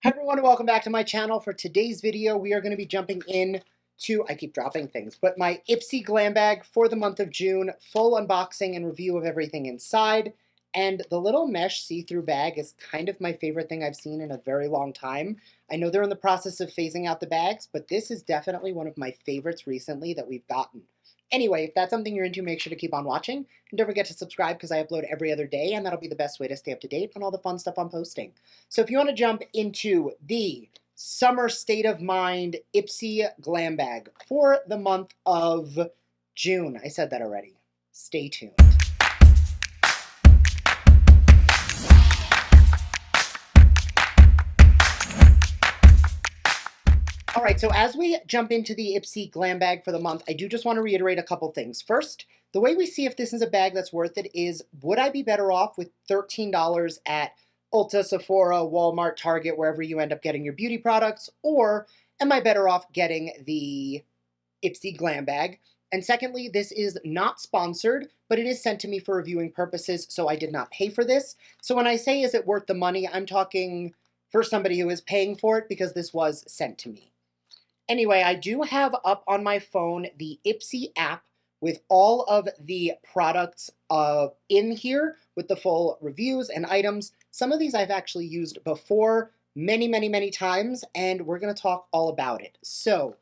Hi everyone and welcome back to my channel. For today's video, we are going to be jumping in to, I keep dropping things, but my IPSY Glam bag for the month of June, full unboxing and review of everything inside. And the little mesh see-through bag is kind of my favorite thing I've seen in a very long time. I know they're in the process of phasing out the bags, but this is definitely one of my favorites recently that we've gotten. Anyway, if that's something you're into, make sure to keep on watching. And don't forget to subscribe because I upload every other day, and that'll be the best way to stay up to date on all the fun stuff I'm posting. So if you want to jump into the Summer State of Mind IPSY Glam Bag for the month of June. I said that already. Stay tuned. All right, so as we jump into the IPSY Glam Bag for the month, I do just want to reiterate a couple things. First, the way we see if this is a bag that's worth it is, would I be better off with $13 at Ulta, Sephora, Walmart, Target, wherever you end up getting your beauty products, or am I better off getting the IPSY Glam Bag? And secondly, this is not sponsored, but it is sent to me for reviewing purposes, so I did not pay for this. So when I say is it worth the money, I'm talking for somebody who is paying for it because this was sent to me. Anyway, I do have up on my phone the IPSY app with all of the products in here with the full reviews and items. Some of these I've actually used before many times, and we're going to talk all about it. So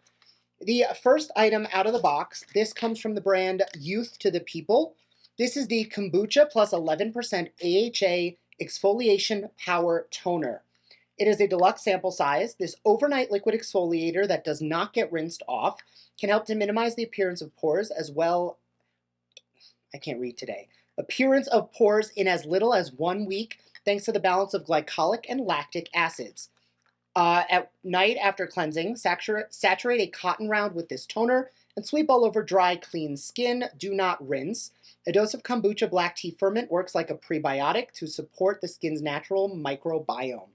the first item out of the box, this comes from the brand Youth to the People. This is the Kombucha plus 11% AHA Exfoliation Power Toner. It is a deluxe sample size. This overnight liquid exfoliator that does not get rinsed off can help to minimize the appearance of pores as well. I can't read today. Appearance of pores in as little as 1 week, thanks to the balance of glycolic and lactic acids. At night after cleansing, saturate a cotton round with this toner and sweep all over dry, clean skin. Do not rinse. A dose of kombucha black tea ferment works like a prebiotic to support the skin's natural microbiome.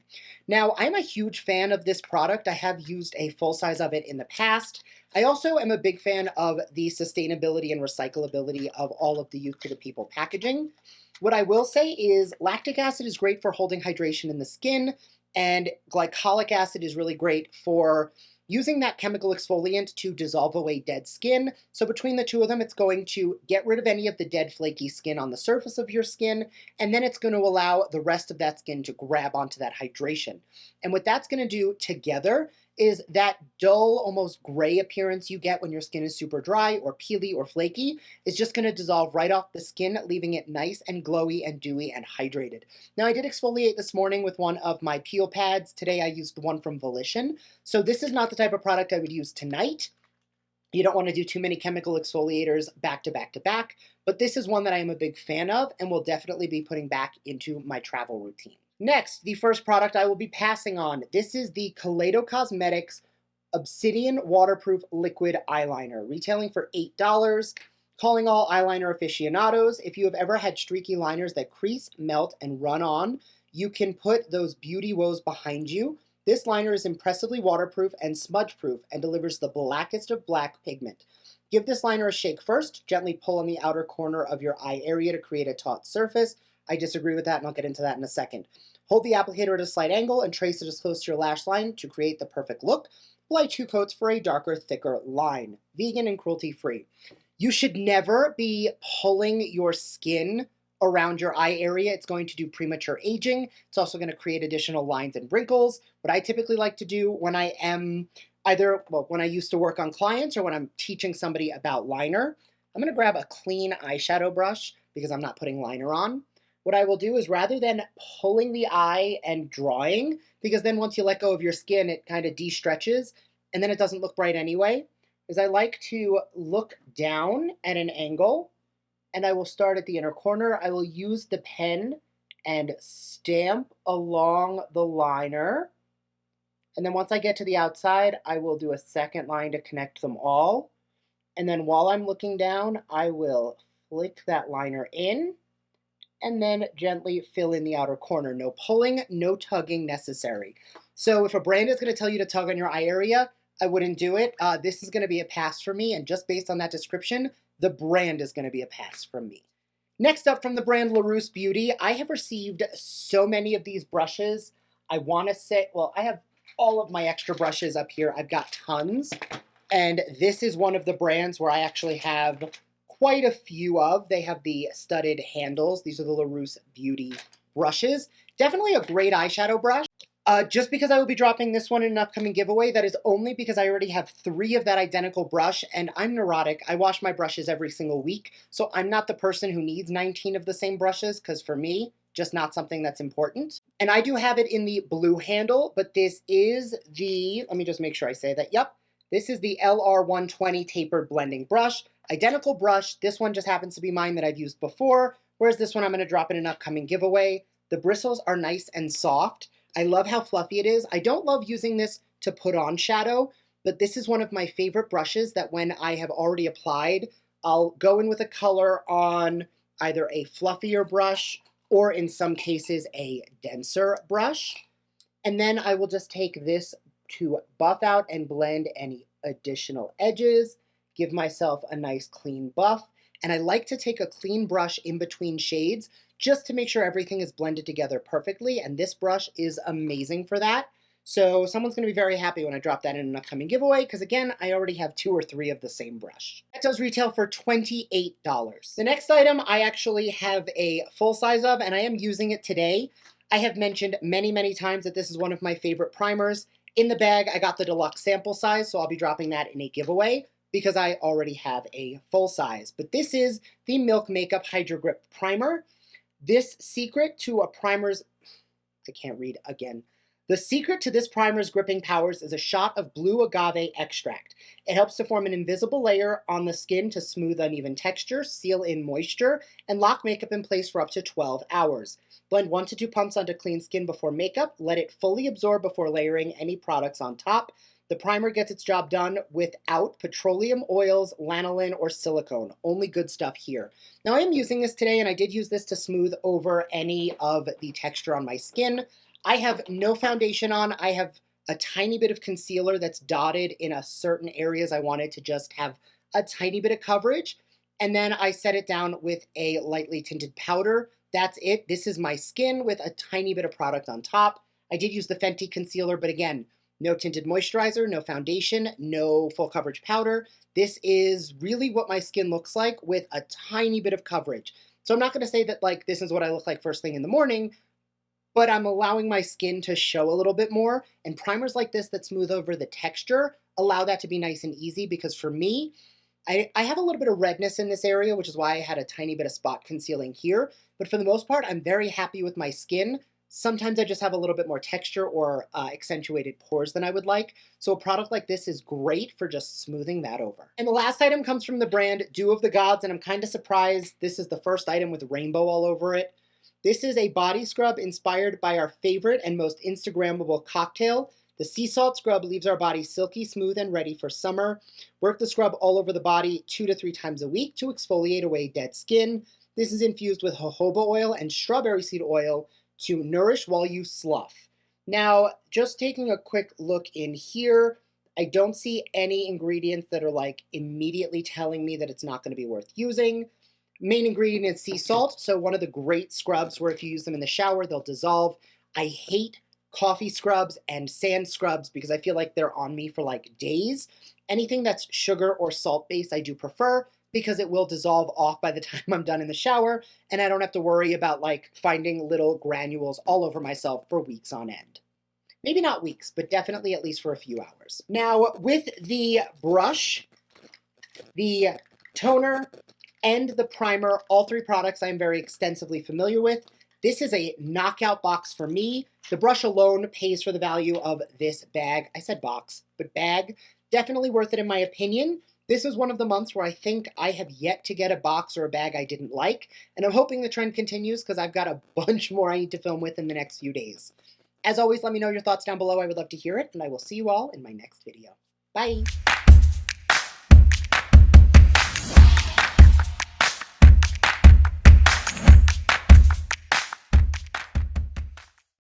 Now, I'm a huge fan of this product. I have used a full size of it in the past. I also am a big fan of the sustainability and recyclability of all of the Youth to the People packaging. What I will say is lactic acid is great for holding hydration in the skin, and glycolic acid is really great for using that chemical exfoliant to dissolve away dead skin. So between the two of them, it's going to get rid of any of the dead flaky skin on the surface of your skin, and then it's going to allow the rest of that skin to grab onto that hydration. And what that's going to do together is that dull, almost gray appearance you get when your skin is super dry or peely or flaky is just going to dissolve right off the skin, leaving it nice and glowy and dewy and hydrated. Now, I did exfoliate this morning with one of my peel pads. Today I used the one from Volition. So this is not the type of product I would use tonight. You don't want to do too many chemical exfoliators back to back to back, but this is one that I am a big fan of and will definitely be putting back into my travel routine. Next, the first product I will be passing on. This is the Kaledo Cosmetics Obsidian Waterproof Liquid Eyeliner, retailing for $8. Calling all eyeliner aficionados, if you have ever had streaky liners that crease, melt, and run on, you can put those beauty woes behind you. This liner is impressively waterproof and smudge-proof and delivers the blackest of black pigment. Give this liner a shake first. Gently pull on the outer corner of your eye area to create a taut surface. I disagree with that, and I'll get into that in a second. Hold the applicator at a slight angle and trace it as close to your lash line to create the perfect look. Apply 2 coats for a darker, thicker line. Vegan and cruelty-free. You should never be pulling your skin around your eye area. It's going to do premature aging. It's also going to create additional lines and wrinkles. What I typically like to do when I am when I used to work on clients or when I'm teaching somebody about liner, I'm going to grab a clean eyeshadow brush because I'm not putting liner on. What I will do is rather than pulling the eye and drawing, because then once you let go of your skin, it kind of de-stretches and then it doesn't look bright anyway, is I like to look down at an angle, and I will start at the inner corner. I will use the pen and stamp along the liner. And then once I get to the outside, I will do a second line to connect them all. And then while I'm looking down, I will flick that liner in and then gently fill in the outer corner. No pulling, no tugging necessary. So if a brand is going to tell you to tug on your eye area, I wouldn't do it. This is going to be a pass for me, and just based on that description, the brand is going to be a pass from me. Next up from the brand Larousse Beauty, I have received so many of these brushes. I want to say, well, I have all of my extra brushes up here. I've got tons. And this is one of the brands where I actually have quite a few of. They have the studded handles. These are the Larousse Beauty brushes. Definitely a great eyeshadow brush. Just because I will be dropping this one in an upcoming giveaway, that is only because I already have 3 of that identical brush, and I'm neurotic. I wash my brushes every single week, so I'm not the person who needs 19 of the same brushes, because for me, just not something that's important. And I do have it in the blue handle, but this is the, let me just make sure I say that, yep, this is the LR120 tapered blending brush. Identical brush. This one just happens to be mine that I've used before, whereas this one I'm going to drop in an upcoming giveaway. The bristles are nice and soft. I love how fluffy it is. I don't love using this to put on shadow, but this is one of my favorite brushes that when I have already applied, I'll go in with a color on either a fluffier brush or in some cases a denser brush. And then I will just take this to buff out and blend any additional edges, give myself a nice clean buff. And I like to take a clean brush in between shades just to make sure everything is blended together perfectly, and this brush is amazing for that. So someone's going to be very happy when I drop that in an upcoming giveaway, because again, I already have 2 or 3 of the same brush. That does retail for $28. The next item I actually have a full size of, and I am using it today. I have mentioned many, many times that this is one of my favorite primers. In the bag, I got the deluxe sample size, so I'll be dropping that in a giveaway because I already have a full size. But this is the Milk Makeup Hydro Grip Primer. This secret to a primer's, I can't read again. The secret to this primer's gripping powers is a shot of blue agave extract. It helps to form an invisible layer on the skin to smooth uneven texture, seal in moisture, and lock makeup in place for up to 12 hours. Blend 1 to 2 pumps onto clean skin before makeup. Let it fully absorb before layering any products on top. The primer gets its job done without petroleum oils, lanolin, or silicone. Only good stuff here. Now I am using this today, and I did use this to smooth over any of the texture on my skin. I have no foundation on. I have a tiny bit of concealer that's dotted in a certain areas I wanted to just have a tiny bit of coverage. And then I set it down with a lightly tinted powder. That's it. This is my skin with a tiny bit of product on top. I did use the Fenty concealer, but again, no tinted moisturizer, no foundation, no full coverage powder. This is really what my skin looks like with a tiny bit of coverage. So I'm not going to say that like this is what I look like first thing in the morning, but I'm allowing my skin to show a little bit more. And primers like this that smooth over the texture allow that to be nice and easy, because for me, I have a little bit of redness in this area, which is why I had a tiny bit of spot concealing here. But for the most part, I'm very happy with my skin. Sometimes I just have a little bit more texture or accentuated pores than I would like. So a product like this is great for just smoothing that over. And the last item comes from the brand Dew of the Gods, and I'm kind of surprised this is the first item with rainbow all over it. This is a body scrub inspired by our favorite and most Instagrammable cocktail. The sea salt scrub leaves our body silky smooth and ready for summer. Work the scrub all over the body 2 to 3 times a week to exfoliate away dead skin. This is infused with jojoba oil and strawberry seed oil to nourish while you slough. Now, just taking a quick look in here, I don't see any ingredients that are like immediately telling me that it's not going to be worth using. Main ingredient is sea salt, so one of the great scrubs where if you use them in the shower, they'll dissolve. I hate coffee scrubs and sand scrubs because I feel like they're on me for like days. Anything that's sugar or salt based I do prefer, because it will dissolve off by the time I'm done in the shower, and I don't have to worry about like finding little granules all over myself for weeks on end. Maybe not weeks, but definitely at least for a few hours. Now, with the brush, the toner, and the primer, all 3 products I'm very extensively familiar with. This is a knockout box for me. The brush alone pays for the value of this bag. I said box, but bag. Definitely worth it in my opinion. This is one of the months where I think I have yet to get a box or a bag I didn't like, and I'm hoping the trend continues because I've got a bunch more I need to film with in the next few days. As always, let me know your thoughts down below. I would love to hear it, and I will see you all in my next video. Bye!